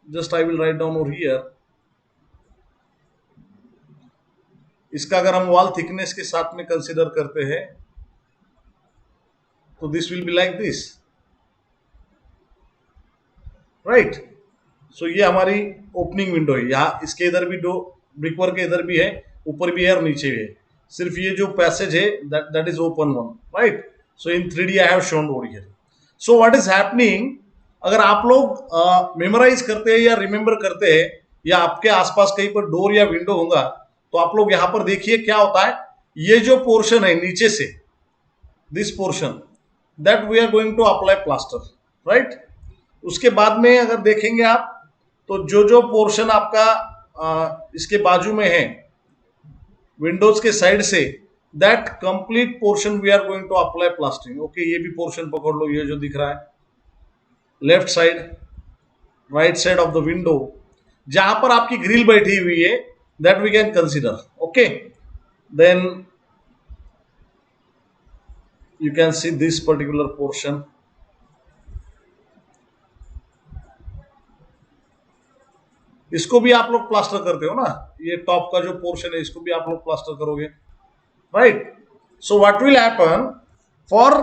Just I will write down over here. इसका अगर हम वॉल थिकनेस के साथ में कंसिडर करते हैं तो this will be like this, right. So ये हमारी ओपनिंग विंडो है. यहाँ इसके इधर भी दो ब्रिकवर्क के इधर भी है, ऊपर भी है और नीचे भी है. सिर्फ ये जो पैसेज है that is open one, right. So in 3D I have shown over here. So what is happening, अगर आप लोग मेमोराइज करते हैं या रिमेंबर करते हैं या आपके आसपास कहीं पर डोर या विंडो होगा तो आप लोग यहां पर देखिए क्या होता है. ये जो पोर्शन है नीचे से, this portion, that we are going to apply plaster, right. उसके बाद में अगर देखेंगे आप तो जो पोर्शन आपका इसके बाजू में है विंडोज के साइड से, that complete portion we are going to apply plastering. Okay, ये भी पोर्शन पकड़ लो, ये जो दिख रहा है left side, right side of the window, जहां पर आपकी ग्रिल बैठी हुई है, that we can consider. Okay, then you can see this particular portion. इसको भी आप लोग प्लास्टर करते हो ना, ये टॉप का जो पोर्शन है इसको भी आप लोग प्लास्टर करोगे, right. So what will happen for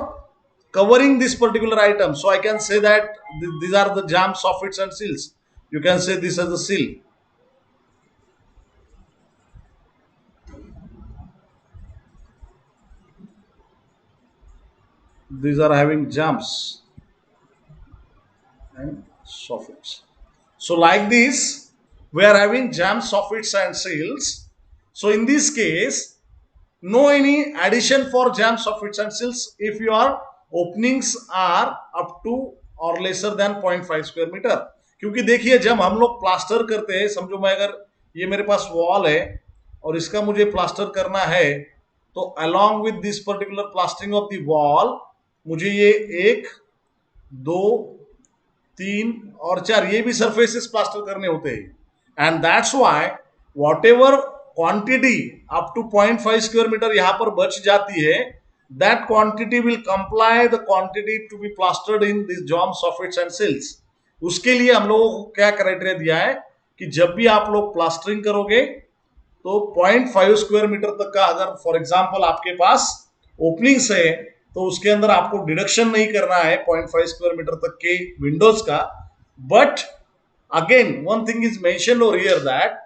covering this particular item, so I can say that these are the jam soffits and seals. You can say this as a seal. These are having jams and soffits. So like this we are having jam soffits and seals. So in this case no any addition for jam soffits and seals if your openings are up to or lesser than 0.5 square meter. क्योंकि देखिए जब हम लोग plaster करते हैं, समझो मैं अगर ये मेरे पास वॉल है और इसका मुझे प्लास्टर करना है तो along with this particular plastering of the wall मुझे ये 1, 2, 3 और 4 ये भी सरफेसेस प्लास्टर करने होते हैं. And that's why whatever quantity up to 0.5 square metre यहां पर बच जाती है, that quantity will comply the quantity to be plastered in this jamb soffits and sills. उसके लिए हम लोगों को क्या क्राइटेरिया दिया है कि जब भी आप लोग प्लास्टरिंग करोगे तो 0.5 स्क्वायर मीटर तक का अगर फॉर एग्जांपल आपके पास ओपनिंग्स है तो उसके अंदर आपको डिडक्शन नहीं करना है 0.5 स्क्वायर मीटर तक के विंडोज का. But again one thing is mentioned over here that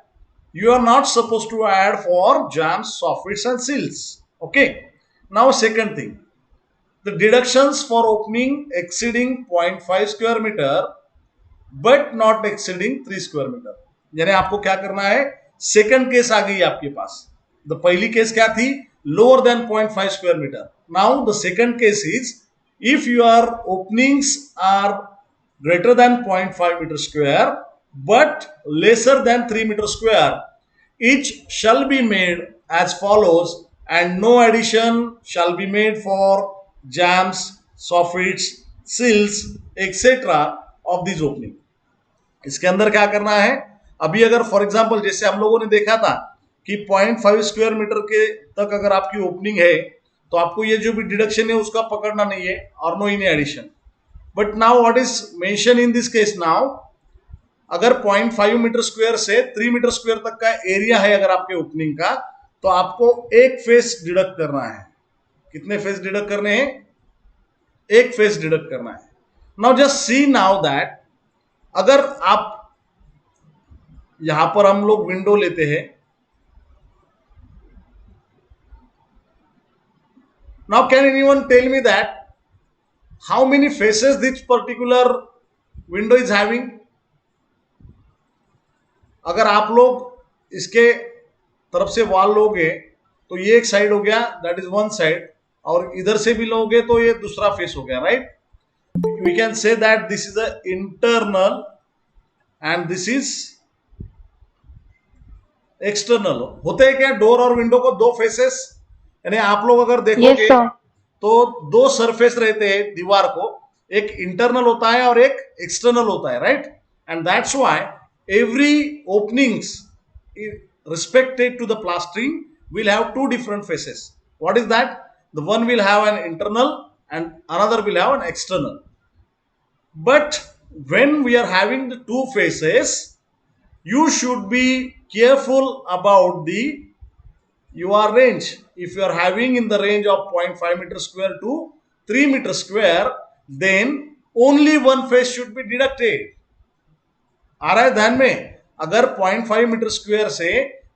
you are not supposed to add for jams, soffits and seals. Okay, now second thing, the deductions for opening exceeding 0.5 square meter but not exceeding 3 square meter. यानी आपको क्या करना है, second case आ गई आपके पास. The पहली case क्या थी, lower than 0.5 square metre. Now the second case is if your openings are greater than 0.5 metre square but lesser than 3 meter square, each shall be made as follows and no addition shall be made for jams, soffits, seals etc of this opening. इसके अंदर क्या करना है, अभी अगर for example जैसे हम लोगों ने देखा था कि 0.5 स्क्वायर मीटर के तक अगर आपकी ओपनिंग है तो आपको ये जो भी डिडक्शन है उसका पकड़ना नहीं है और no any addition. But now what is mention in this case, now अगर 0.5 मीटर स्क्वायर से 3 मीटर स्क्वायर तक का एरिया है अगर आपके ओपनिंग का तो आपको एक फेस डिडक्ट करना है. कितने फेस डिडक्ट करने हैं, एक फेस डिडक्ट करना है. Now just see now that अगर आप यहां पर हम लोग विंडो लेते हैं, now can anyone tell me that how many faces this particular window is having. अगर आप लोग इसके तरफ से वॉल लोगे तो ये एक साइड हो गया, दैट इज वन साइड, और इधर से भी लोगे तो ये दूसरा फेस हो गया, right. We can say that this is a internal and this is external. होते हैं क्या डोर और विंडो को दो फेसेस, यानी आप लोग अगर देखोगे तो दो सरफेस रहते हैं दीवार को, एक इंटरनल होता है और एक एक्सटर्नल होता है, right. And that's why every openings respected to the plastering will have two different faces. What is that? The one will have an internal and another will have an external. But when we are having the two faces, you should be careful about the your range. If you are having in the range of 0.5 meter square to 3 meter square, then only one face should be deducted. आ रहा है ध्यान में? अगर 0.5 metre square से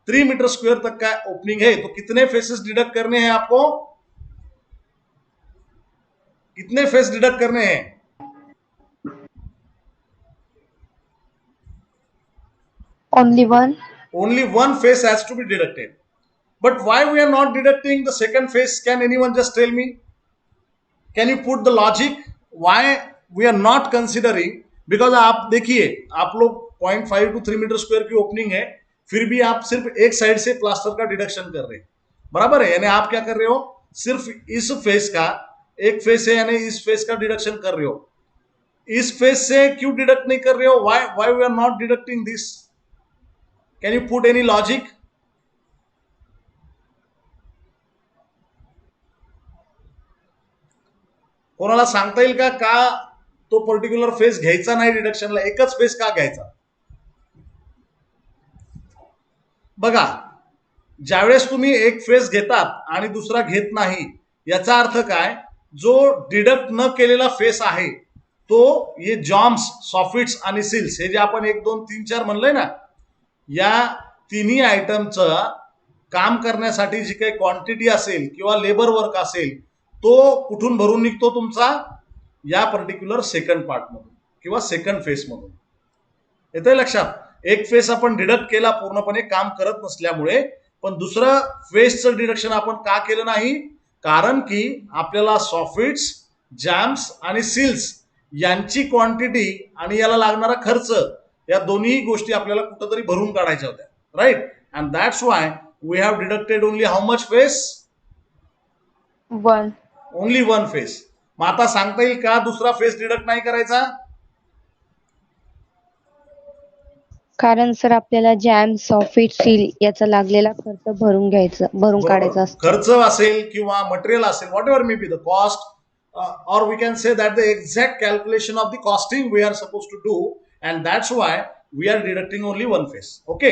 3 metre square तक का opening है तो कितने फेसेस डिडक्ट करने हैं आपको? कितने फेस डिडक्ट करने हैं? Only one. Only one face has to be deducted. But why we are not deducting the second face? Can anyone just tell me? Can you put the logic? Why we are not considering? Because आप देखिए, आप लोग 0.5 to 3 metre square की opening है, फिर भी आप सिर्फ एक साइड से प्लास्टर का डिडक्शन कर रहे हैं, बराबर है? यानी आप क्या कर रहे हो? सिर्फ इस फेस का, एक फेस है यानी इस फेस का डिडक्शन कर रहे हो. इस फेस से क्यों डिडक्ट नहीं कर रहे हो? Why we are not deducting this? Can you put any logic? कोणाला सांगता येईल का तो पर्टिक्युलर फेस घ्यायचा नाही डिडक्शनला? एकच फेस का घ्यायचा? बघा, ज्यावेळेस तुम्ही एक फेस घेतात आणि दुसरा घेत नाही, याचा अर्थ काय? जो डिडक्ट न केलेला फेस आहे तो ये जॉम्स, सॉफिट्स आणि सिल्स, हे जे आपण 1 2 3 4 म्हणलंय ना, या तिन्ही आयटमचं काम करण्यासाठी जी काही क्वांटिटी असेल किंवा लेबर वर्क असेल तो कुठून भरून निघतो तुमचा? या पर्टिक्युलर सेकंड पार्टमधून किंवा सेकंड फेसमधून. येतंय लक्षात? एक फेस आपण डिडक्ट केला पूर्णपणे काम करत नसल्यामुळे, पण दुसरं फेसचं डिडक्शन आपण का केलं नाही? कारण की आपल्याला सॉफिट्स, जॅम्स आणि सिल्स यांची क्वांटिटी आणि याला लागणारा खर्च, या दोन्ही गोष्टी आपल्याला कुठंतरी भरून काढायच्या होत्या, right? And that's why we have deducted only how much face? One. Only one face. मग आता सांगता येईल का दुसरा फेस डिडक्ट नाही करायचा? कारण सर आपल्याला जॅम, सॉफिट, सील याचा लागलेला खर्च भरून काढायचा असतो. खर्च असेल किंवा मटेरियल असेल, what ever may be the cost, or we can say that the exact calculation of the costing we are supposed to do, and that's why we are deducting only one face. Okay,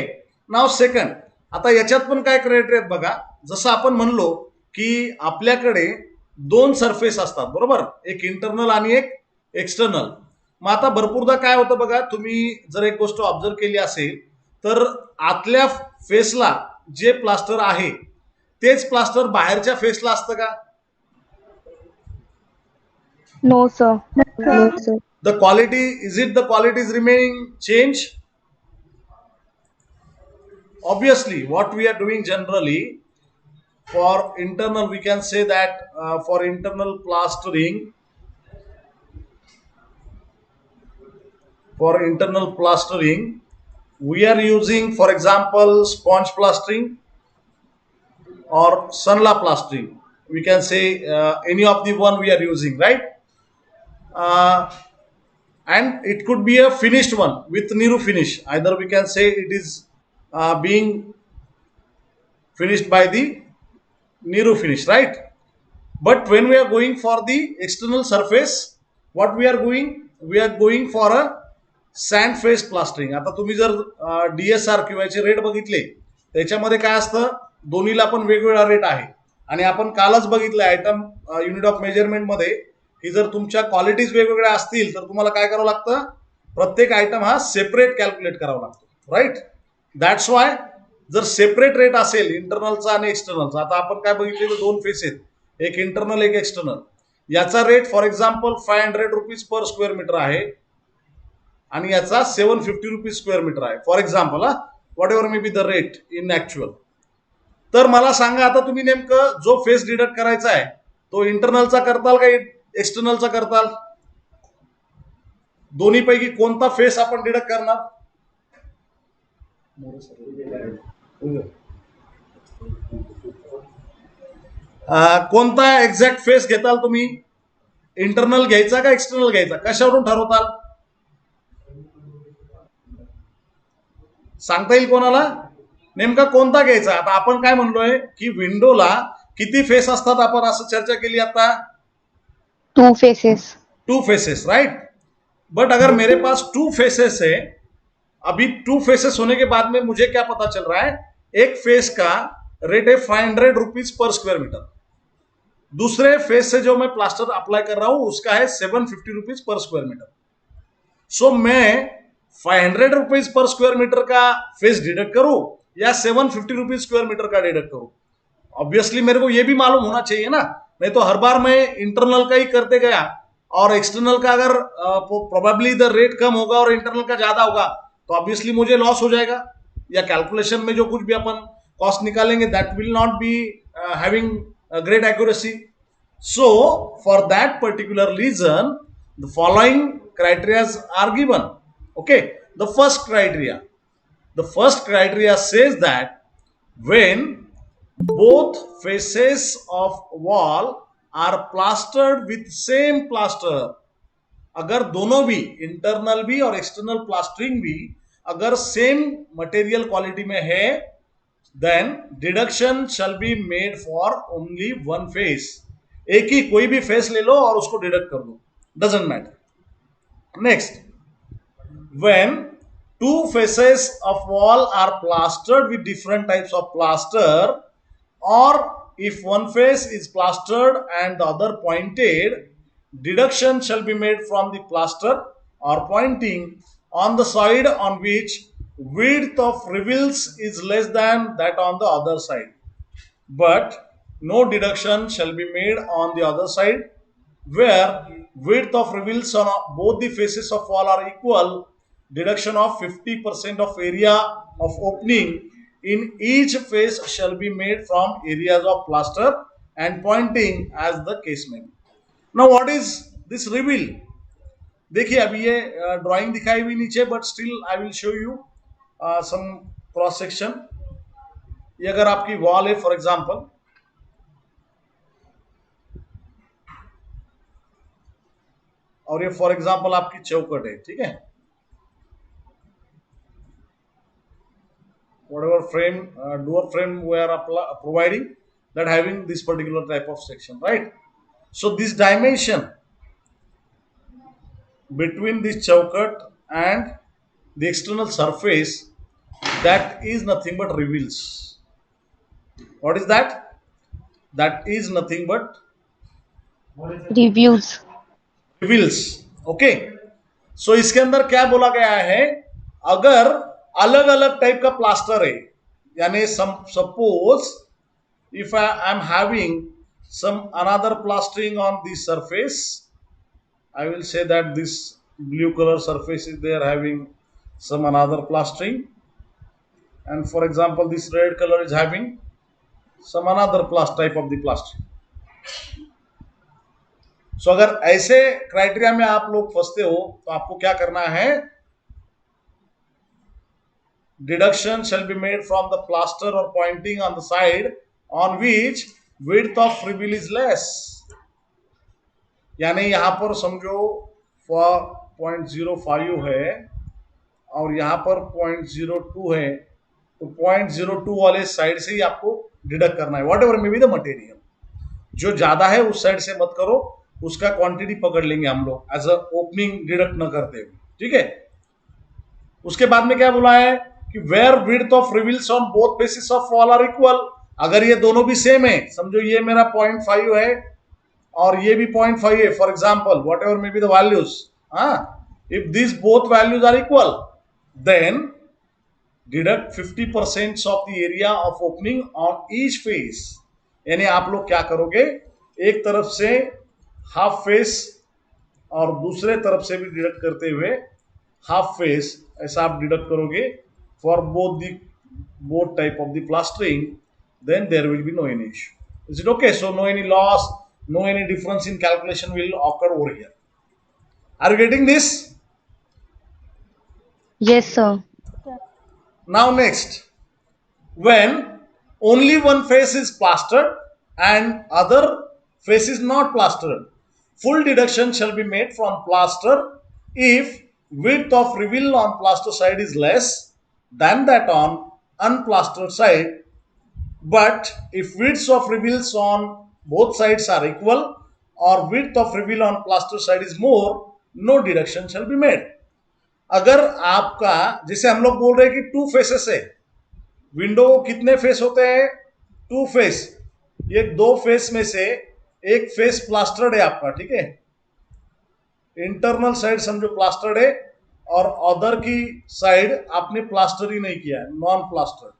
now second, आता याच्यात पण काय criteria आहेत बघा. जसं आपण म्हणलो की आपल्याकडे दोन सरफेस असतात, बरोबर? एक इंटरनल आणि एक एक्सटर्नल. मग आता भरपूरदा काय होतं बघा, तुम्ही जर एक गोष्ट ऑब्झर्व केली असेल तर आतल्या फेसला जे प्लास्टर आहे तेच प्लास्टर बाहेरच्या फेसला असतं का? No sir. No sir. The quality, is it the quality is remaining change? Obviously, what we are doing generally for internal, we can say that for internal plastering, we are using, for example, sponge plastering or Sunla plastering. We can say any of the one we are using, right? And it could be a finished one with Niru finish. Either we can say it is being finished by the Niru finish, right? But when we are going for the external surface, what we are going? We are going for a sand face plastering. आता तुम्ही जर DSR किंवा याचे rate बघितले, त्याच्यामध्ये काय असतं? दोन्हीला पण वेगवेगळा रेट आहे. आणि आपण कालच बघितलं आयटम युनिट ऑफ मेजरमेंट मध्ये की जर तुमच्या क्वालिटीज वेगवेगळ्या असतील तर तुम्हाला काय करावं लागतं? प्रत्येक आयटम हा सेपरेट कॅल्क्युलेट करावा लागतो, राईट? दॅट्स वाय जर सेपरेट रेट असेल इंटरनलचा आणि एक्सटर्नलचा, आता आपण काय बघितलेलं, दोन फेस आहेत, एक इंटरनल एक एक्सटर्नल. याचा rate for example 500 rupees per square metre आहे आणि याचा 750 रुपीज स्क्वेअर मीटर आहे, for example. Whatever may be the rate in actual. तर मला सांगा आता तुम्ही नेमकं जो फेस डिडक्ट करायचा आहे तो इंटरनलचा करताल का एक्सटर्नलचा करताल? दोन्ही पैकी कोणता फेस आपण डिडक्ट करणार? कोणता एक्झॅक्ट फेस घेताल तुम्ही? इंटरनल घ्यायचा का एक्सटर्नल घ्यायचा? कशावरून ठरवताल? सांगता येईल कोणाला नेमका कोणता घ्यायचा? आता आपण काय म्हणलोय की विंडोला किती फेस असतात, आपण असं चर्चा केली आता? 2 faces. 2 faces, right? बट अगर मेरे पास 2 फेसेस है, अभी 2 फेसेस होने के बाद में मुझे क्या पता चल रहा है, एक फेस का रेट है 500 रुपीज पर स्क्वायर मीटर, दूसरे फेस से जो मैं प्लास्टर अप्लाई कर रहा हूं उसका है 750 रुपीज पर स्क्वायर मीटर। सो मैं 500 रुपीज पर स्क्वायर मीटर का फेस डिडक्ट करूं या 750 रुपीज स्क्वायर मीटर का डिडक्ट करूं? ऑब्वियसली मेरे को यह भी मालूम होना चाहिए ना, नहीं तो हर बार मैं इंटरनल का ही करते गया और एक्सटर्नल का अगर प्रोबेबली इधर रेट कम होगा और इंटरनल का ज्यादा होगा तो ऑब्वियसली मुझे लॉस हो जाएगा, या कैलकुलेशन में जो कुछ भी अपन कॉस्ट निकालेंगे that will not be having great accuracy. So for that particular reason the following criteria are given. Okay, the first criteria says that when both faces of wall are plastered with same plaster, अगर दोनों भी internal भी और external plastering भी अगर same material quality में है, then deduction shall be made for only one face. एक ही कोई भी फेस ले लो और उसको डिडक्ट कर दो, doesn't matter. Next, when two faces of wall are plastered with different types of plaster, or if one face is plastered and the other pointed, deduction shall be made from the plaster or pointing on the side on which width of reveals is less than that on the other side, but no deduction shall be made on the other side where width of reveals on both the faces of wall are equal. Deduction of 50% of area of opening in each face shall be made from areas of plaster and pointing as the case may be. Now what is this reveal? देखिए अभी ये drawing दिखाई हुई नीचे, but still I will show you some cross section. ये अगर आपकी wall है फॉर एग्जांपल, और ये फॉर एग्जांपल आपकी चौखट है, ठीक है, whatever frame door frame we are providing that having this particular type of section, right? So this dimension between this chaukat and the external surface, that is nothing but reveals. What is that? That is nothing but reviews. reveals. Okay, so इसके अंदर क्या बोला गया है, अगर अलग अलग type का प्लास्टर है, यानी suppose if I am having some another plastering on this surface, I will say that this blue color surface is there having some another plastering, and for example this red color is having some another type of the plastering. So अगर ऐसे criteria में आप लोग फंसते हो तो आपको क्या करना है, deduction shall be made from the plaster or pointing on the side on which width of reveal is less. यानी यहां पर समझो 0.05 है और यहां पर 0.02 है, तो 0.02 वाले साइड से ही आपको डिडक्ट करना है, what ever may be the material. जो ज्यादा है उस साइड से मत करो, उसका क्वांटिटी पकड़ लेंगे हम लोग एज अ ओपनिंग डिडक्ट न करते हुए, ठीक है. उसके बाद में क्या बोला है कि where width of reveals on both faces of wall are equal. अगर ये दोनों भी सेम है, समझो ये मेरा 0.5 है और ये भी 0.5 है, for example whatever may be the values, if this both values are equal then deduct 50% of the area of opening on each face. यानी आप लोग क्या करोगे, एक तरफ से हाफ फेस और दूसरे तरफ से भी डिडक्ट करते हुए हाफ फेस, ऐसा आप डिडक्ट करोगे for both type of the plastering, then there will be no any issue. Is it okay? So no any loss, no any difference in calculation will occur over here. Are you getting this? Yes sir. Now next, when only one face is plastered and other face is not plastered, full deduction shall be made from plaster if width of reveal on plaster side is less than that on unplastered side, but if widths of reveals on both sides are equal or width of reveal on plaster side is more, no deduction shall be made. अगर आपका, जैसे हम लोग बोल रहे हैं कि 2 faces है, विंडो कितने फेस होते हैं? 2 फेस। ये 2 फेस में से एक फेस प्लास्टर्ड है आपका, ठीक है, इंटरनल साइड समझो प्लास्टर्ड है, और अदर की साइड आपने प्लास्टर ही नहीं किया है, non plastered.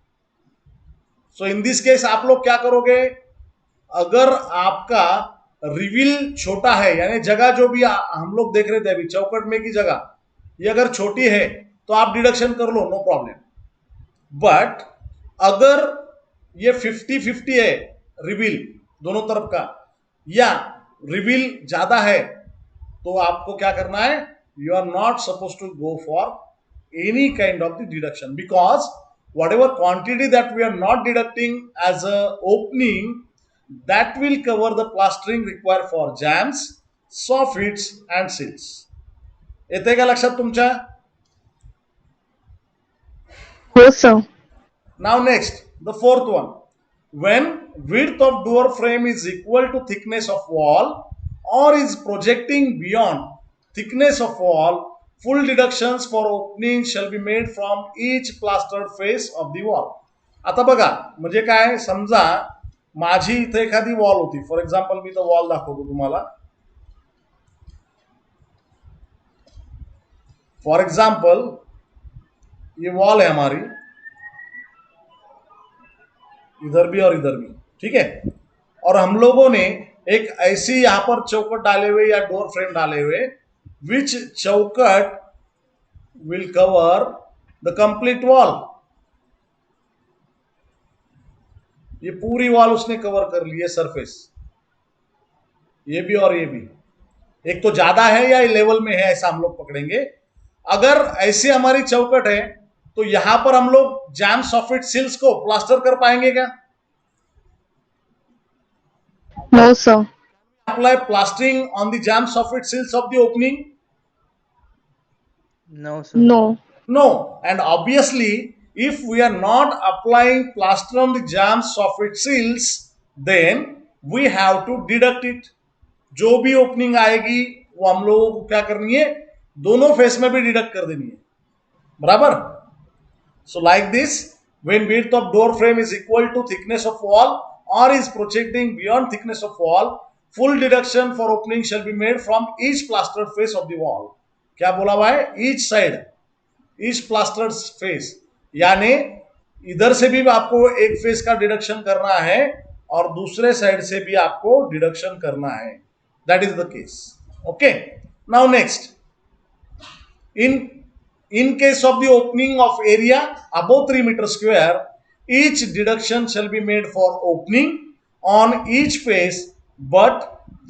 So in this case आप लोग क्या करोगे? अगर आपका रिवील छोटा है, यानी जगह जो भी हम लोग देख रहे थे अभी चौकट में की जगह, ये अगर छोटी है तो आप डिडक्शन कर लो, नो प्रॉब्लम। बट अगर ये 50-50 है, रिवील दोनों तरफ का, या रिवील ज्यादा है, तो आपको क्या करना है? You are not suppose to go for any kind of the deduction, because whatever quantity that we are not deducting as a opening, that will cover the plastering required for jams, soffits and seals. येते का लक्षात तुमच्या? हो sir. Now next, the fourth one. When width of door frame is equal to thickness of wall or is projecting beyond thickness of wall, full deductions for opening shall be made from each plastered face of the wall. आता बघा, म्हणजे काय, समजा माझी इथे एखादी wall होती, for example मी तो वॉल दाखवतो तुम्हाला. फॉर एग्जाम्पल ये वॉल है हमारी, इधर भी और इधर भी, ठीक है, और हम लोगों ने एक ऐसी यहां पर चौकट डाले हुए या डोर फ्रेम डाले हुए, विच चौकट will cover the complete wall. ये पूरी वॉल उसने कवर कर ली है, सरफेस, ये भी और ये भी. एक तो ज्यादा है या लेवल में है, ऐसा हम लोग पकड़ेंगे. अगर ऐसी हमारी चौकट है तो यहां पर हम लोग जैम सॉफिट सील्स को प्लास्टर कर पाएंगे क्या? No sir. Apply plastering on the jam soffit seals of the opening? No, sir. No. No. And obviously, if we are not applying plaster on the jam soffit seals, then we have to deduct it. जो भी opening आएगी वो हम लोगों को क्या करनी है? दोनों फेस में भी डिडक्ट कर देनी है, बराबर. So like this, when width of door frame is equal to thickness of wall or is projecting beyond thickness of wall, full deduction for opening shall be made from each plastered face of the wall. क्या बोला हुआ है? each side, each plastered face, यानी इधर से भी आपको एक फेस का डिडक्शन करना है और दूसरे साइड से भी आपको डिडक्शन करना है. That is the case. Okay, now next, in case of the opening of area above 3 meter square, each deduction shall be made for opening on each face, but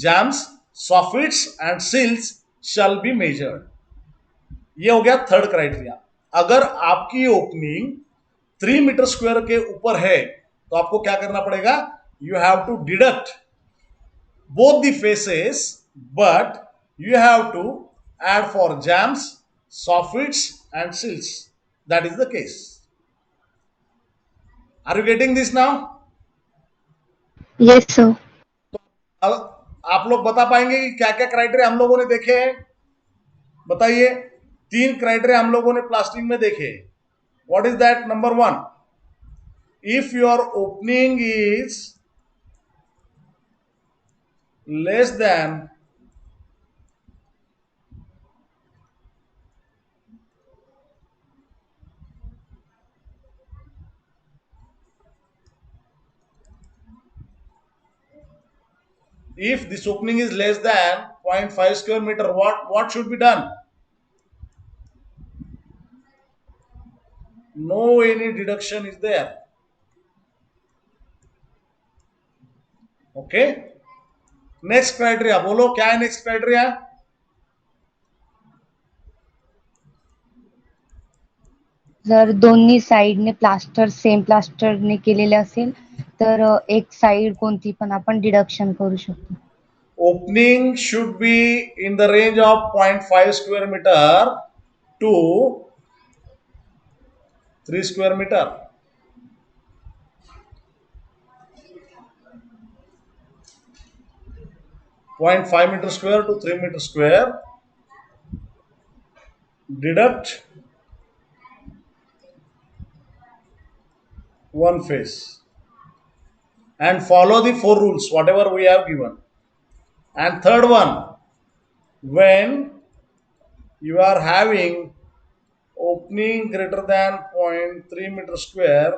jams, soffits and seals shall be measured. ये हो गया third criteria. अगर आपकी opening 3 metre square के ऊपर है तो आपको क्या करना पड़ेगा? You have to deduct both the faces, but you have to add for jams, soffits and seals. That is the case. Are you getting this now? Yes sir. अब आप लोग बता पाएंगे कि क्या क्या क्राइटेरिया हम लोगों ने देखे हैं? बताइए. 3 क्राइटेरिया हम लोगों ने प्लास्टरिंग में देखे. What is that? Number 1, if your opening is less than 0.5 square meter, what should be done? No any deduction is there. Okay, next criteria बोलो, क्या है नेक्स्ट क्राइटेरिया? जर दोन्ही साइडने प्लास्टर सेम प्लास्टरने केलेले असेल तर एक साइड कोणती पण आपण डिडक्शन करू शकतो. Opening should be in the range of 0.5 square metre to 3 square metre. .5 meter square to 3 meter square, deduct one phase and follow the four rules whatever we have given. And third one, when you are having opening greater than 0.3 meter square,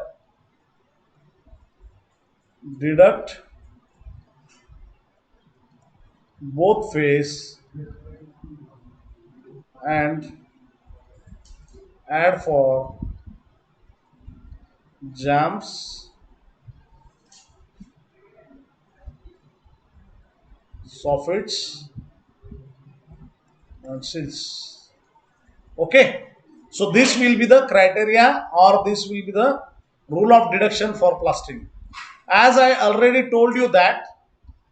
deduct both face and add for jams, soffits and sills. Okay, so this will be the criteria, or this will be the rule of deduction for plastering. As I already told you that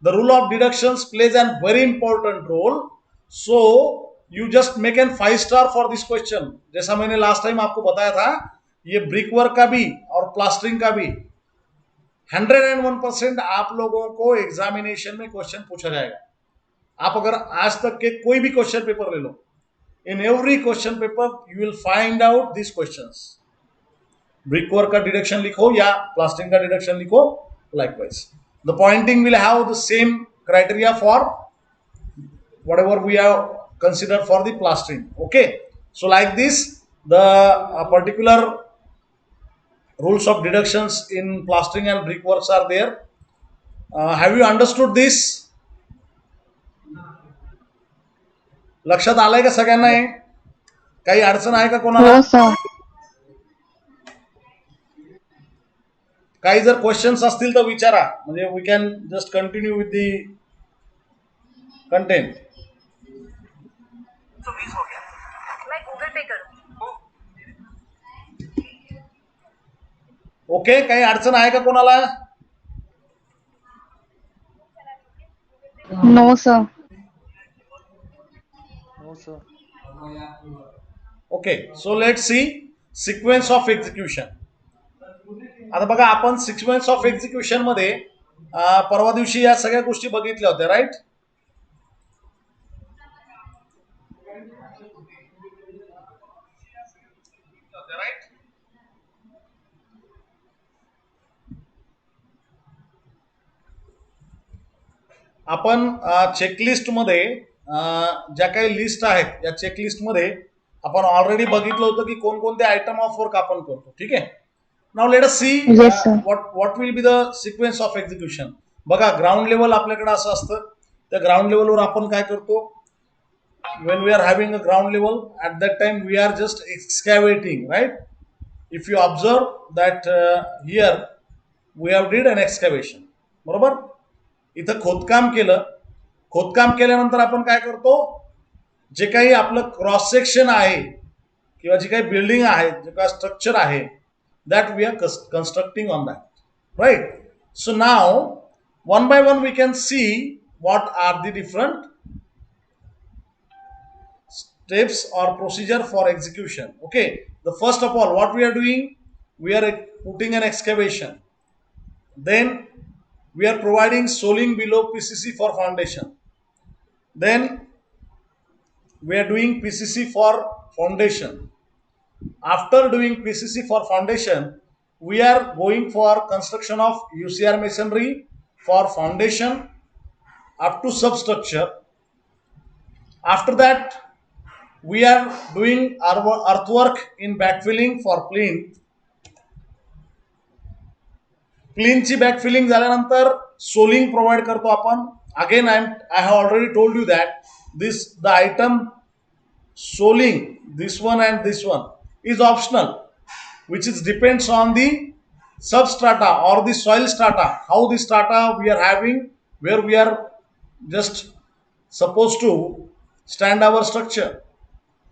the rule of deductions plays a very important role. So you just make an 5 star for this question. जैसा मैंने last time आपको बताया था, ये brick work का भी और plastering का भी 101% आप लोगों को एग्जामिनेशन में क्वेश्चन पूछा जाएगा. आप अगर आज तक के कोई भी क्वेश्चन पेपर ले लो, in every question paper you will find out this questions. Brick work का डिडक्शन लिखो या प्लास्टरिंग का डिडक्शन लिखो, likewise the pointing will have the same criteria for whatever we have considered for the plastering. Okay, so like this the particular rules of deductions in plastering and brickworks are there. Have you understood this? लक्षात आलंय का सगळ्यांना? हे काही अडचण आहे का कोणाला? हो सर. काही जर क्वेश्चन्स असतील तर विचारा, म्हणजे we can just continue with the content. मैं गूगल पे करूं. ओके, काही अडचण आहे का कोणाला? No sir. Okay, so let's see sequence of execution. आता बघा, आपण सिक्वेन्स ऑफ एक्झिक्युशन मध्ये परवा दिवशी या सगळ्या गोष्टी बघितल्या होत्या, राईट? आपण चेकलिस्ट मध्ये ज्या काही लिस्ट आहेत या चेकलिस्ट मध्ये आपण ऑलरेडी बघितलं होतं की कोणकोणते आयटम ऑफ वर्क आपण करतो. ठीक आहे. Now let us see Yes, sir. What will be the sequence of execution. बघा, ग्राउंड लेवल आपल्याकडे असं असतं. त्या ग्राउंड लेवलवर आपण काय करतो? when we are having a ground level, at that time we are just excavating, right? If you observe that here we have did an excavation, बरोबर? इथं खोदकाम केलं. खोदकाम केल्यानंतर आपण काय करतो? जे काही आपलं क्रॉस सेक्शन आहे किंवा जी काही बिल्डिंग आहे, जे काही स्ट्रक्चर आहे, that we are constructing on that, right? So now one by one we can see what are the different steps or procedure for execution. Okay, the first of all, what we are doing, we are putting an excavation, then we are providing soling below PCC for foundation, then we are doing PCC for foundation. After doing PCC for foundation, we are going for construction of UCR masonry for foundation up to substructure. After that, we are doing earthwork in backfilling for plinth. Plinth ची backfilling झाल्यानंतर soling provide करतो आपण. Again, I have already told you that the item soling, this one and this one, is optional, which is depends on the substrata or the soil strata, how the strata we are having, where we are just supposed to stand our structure.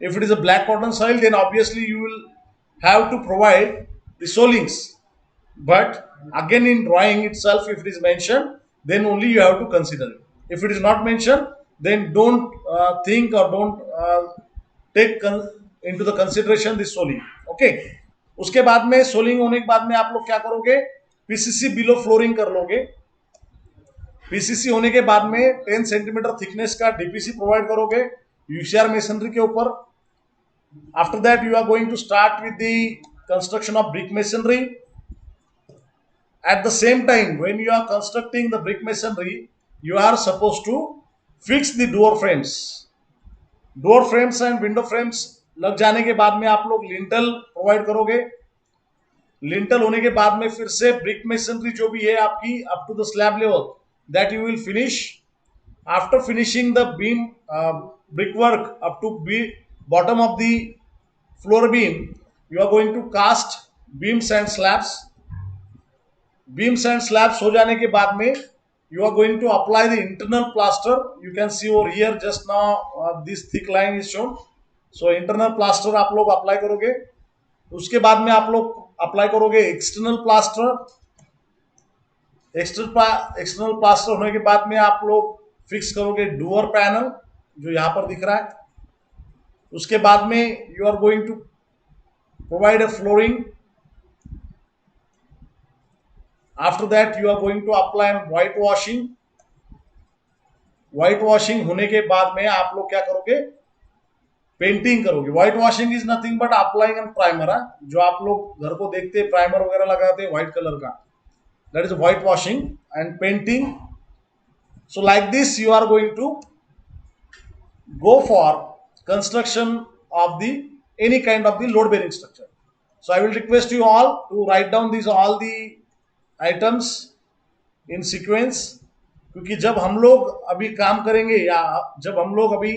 If it is a black cotton soil, then obviously you will have to provide the solings. But again, in drawing itself, if it is mentioned, then only you have to consider it. If it is not mentioned, then don't think or don't take into the consideration this soling. Okay. उसके बाद में soling होने के बाद में आप लोग क्या करोगे? पीसीसी बिलो फ्लोरिंग कर लोगे. पीसीसी होने के बाद में 10 सेंटीमीटर थिकनेस का डीपीसी प्रोवाइड करोगे यूसीआर मेसनरी के ऊपर. After that, you are going to start with the construction of brick masonry. At the same time, when you are constructing the brick masonry, you are supposed to fix the door frames. Door frames and window frames लग जाने के बाद में आप लोग lintel provide करोगे. Lintel होने के बाद में फिर से ब्रिक मेसनरी जो भी है आपकी up to the slab level, that you will finish. After finishing the beam brick work up to bottom of the floor beam, you are going to cast beams and slabs. Beams and slabs हो जाने के बाद में you are going to apply the internal plaster. You can see over here just now this thick line is shown. So internal plaster आप लोग apply करोगे. उसके बाद में आप लोग अप्लाई करोगे एक्सटर्नल प्लास्टर. एक्सटर्नल प्लास्टर होने के बाद में आप लोग फिक्स करोगे डोर पैनल जो यहां पर दिख रहा है. उसके बाद में you are going to provide a flooring. After that you are going to apply white washing. White washing होने के बाद में आप लोग क्या करोगे, पेंटिंग करोगे. White washing is nothing but applying and primer. जो आप लोग घर को देखते हैं प्राइमर वगैरह लगाते हैं व्हाइट कलर का, that is white washing and painting. So like this you are going to go for construction of the any kind of the load bearing structure. So I will request you all to write down these all the items in sequence, क्योंकि जब हम लोग अभी काम करेंगे या जब हम लोग अभी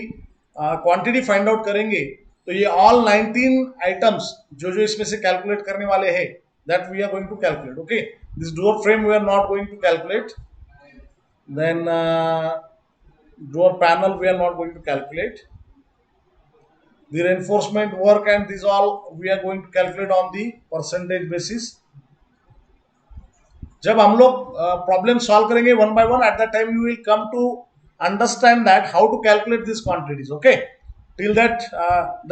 क्वांटिटी फाइंड आउट करेंगे तो ये ऑल 19 आइटम्स जो जो इसमें से कैलकुलेट करने वाले हैं, that we are going to calculate. Okay, this door frame we are not going to calculate. Then door panel we are not going to calculate. The reinforcement work and these all we are going to calculate on the percentage basis. जब हम लोग problem solve करेंगे one by one, at that time you will come to understand that how to calculate this quantities. Okay, till that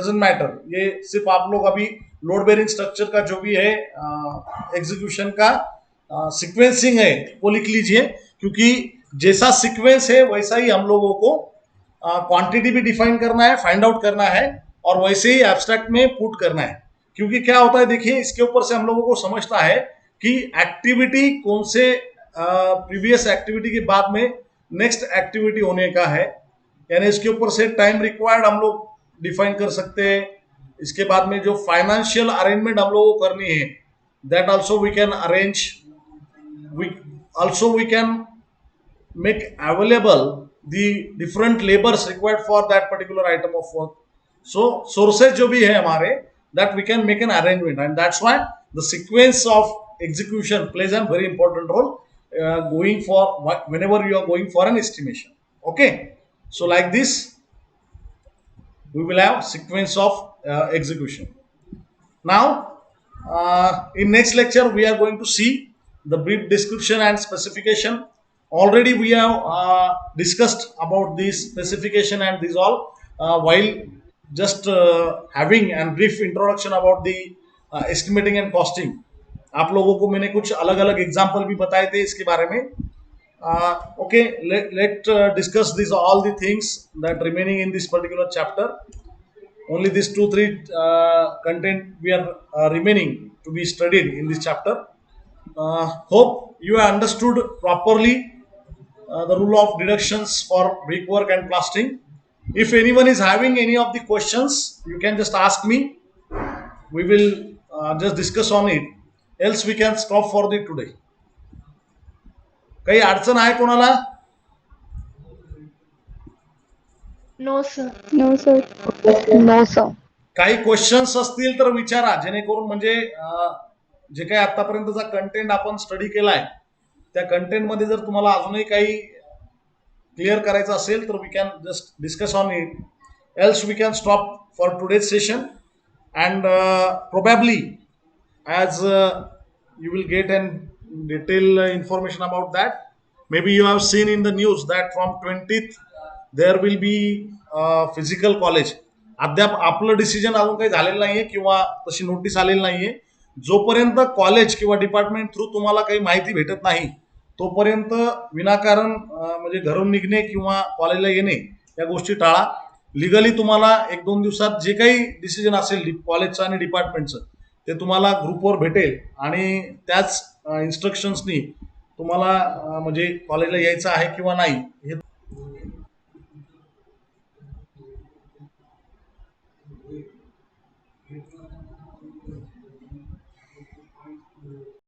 doesn't matter. ये सिर्फ आप लोग अभी load bearing structure का जो भी है एग्जीक्यूशन का सीक्वेंसिंग है वो लिख लीजिए, क्योंकि जैसा सीक्वेंस है वैसा ही हम लोगों को क्वांटिटी भी डिफाइन करना है, फाइंड आउट करना है और वैसे ही एब्स्ट्रैक्ट में पुट करना है. क्योंकि क्या होता है देखिए, इसके ऊपर से हम लोगों को समझना है कि एक्टिविटी कौन से प्रीवियस एक्टिविटी के बाद में नेक्स्ट एक्टिविटी होने का है, यानी इसके ऊपर से टाइम रिक्वायर्ड हम लोग डिफाइन कर सकते हैं. इसके बाद में जो फाइनेंशियल अरेंजमेंट हम लोगों को करनी है, that also we can arrange. we can make available the different labors required for that particular item of work. So sources जो भी है हमारे, that we can make an arrangement, and that's why the sequence of execution plays a very important role going for whenever you are going for an estimation. Okay, so like this we will have sequence of execution. Now in next lecture we are going to see the brief description and specification. Already we have discussed about this specification and these all while just having a brief introduction about the estimating and costing. आप लोगों को मैंने कुछ अलग अलग example भी बताए थे इसके बारे में. Okay, let discuss these all the things that remaining in this particular chapter. Only these 2-3 content we are remaining to be studied in this chapter. Hope you have understood properly the rule of deductions for brickwork and plastering. If anyone is having any of the questions, you can just ask me. We will just discuss on it. Else we can stop for the today. काही अडचण आहे कोणाला? No sir. No sir. No sir. काही questions असतील तर विचारा, जेणेकरून म्हणजे जे काही आतापर्यंतचा कंटेंट आपण स्टडी केलाय त्या कंटेंट मध्ये जर तुम्हाला अजूनही काही क्लिअर करायचं असेल तर we can just discuss on it. Else we can stop for today's session and probably as you will get an detailed information about that. Maybe you have seen in the news that from 20th there will be physical college. अद्याप आपलं decision अजून काही झालेलं नाहीये किंवा तशी notice आलेली नाहीये. जोपर्यंत कॉलेज किंवा डिपार्टमेंट थ्रू तुम्हाला काही माहिती भेटत नाही तोपर्यंत विनाकारण म्हणजे घरून निघणे किंवा कॉलेजला येणे या गोष्टी टाळा. लिगली तुम्हाला 1-2 दिवसात जे काही डिसिजन असेल कॉलेजचं आणि डिपार्टमेंटचं ते तुम्हाला ग्रुपवर भेटेल आणि त्याच इन्स्ट्रक्शन्सनी तुम्हाला म्हणजे कॉलेजला यायचं आहे किंवा नाही हे